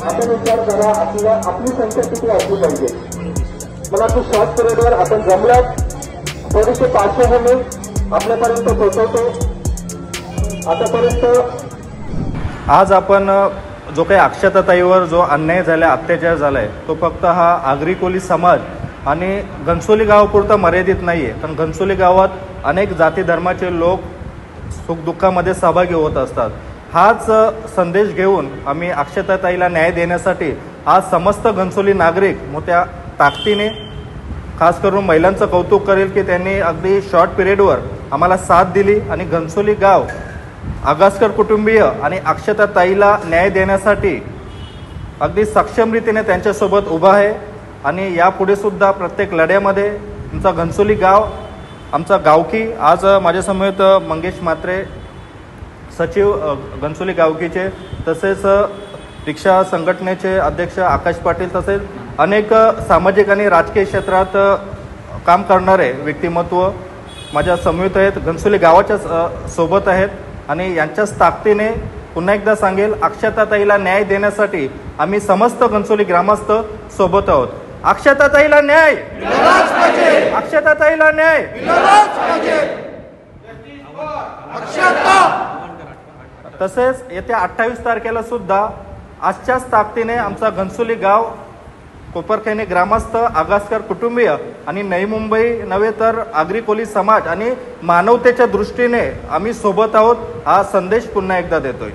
आपण विचार करा आपली संख्या किती असली पाहिजे। मला तू शॉर्ट पिरियडवर आपण जमलात थोडीशी पार्श्वभूमी आपल्यापर्यंत पोहोचवतो। आतापर्यंत आज आपण जो काही अक्षताताईवर जो अन्याय झाला, अत्याचार झालाय, तो फक्त हा आगरी कोळी समाज आणि घनसोली गावापुरता मर्यादित नाहीये, पण घनसोली गावात अनेक जाती धर्माचे लोक सुखदुःखामध्ये सहभागी होत असतात। हाच संदेश घेऊन आम्ही अक्षताताईला न्याय देण्यासाठी आज समस्त घनसोली नागरिक मोठ्या ताकदीने, खास करून महिलांचं कौतुक करेल की त्यांनी अगदी शॉर्ट पिरियडवर आम्हाला साथ दिली आणि घनसोली गाव आगासकर कुटुंबीय आणि अक्षताताईला न्याय देण्यासाठी अगदी सक्षम रीतीने त्यांच्यासोबत उभा आहे। आणि यापुढे सुद्धा प्रत्येक लढ्यामध्ये आमचा घनसोली गाव, आमचा गावकी, आज माझ्यासमोर मंगेश म्हात्रे सचिव घनसोली गावकीचे, तसेच रिक्षा संघटनेचे अध्यक्ष आकाश पाटील, तसेच अनेक सामाजिक आणि राजकीय क्षेत्रात काम करणारे व्यक्तिमत्व माझ्या समवेत आहेत, घनसोली गावाच्या सोबत आहेत। आणि यांच्याच ताकदीने पुन्हा एकदा सांगेल, अक्षताताईला न्याय देण्यासाठी आम्ही समस्त घनसोली ग्रामस्थ सोबत आहोत। अक्षताताईला न्याय, अक्षताताईला न्याय। तसेच येत्या 28 तारखेला सुद्धा आजच्याच ताकदीने आमचा घनसोली गाव, कोपरखैनी ग्रामस्थ, आगासकर कुटुंबीय आणि नवी मुंबई नव्हे तर आगरी कोळी समाज आणि मानवतेच्या दृष्टीने आम्ही सोबत आहोत, हा संदेश पुन्हा एकदा देतोय।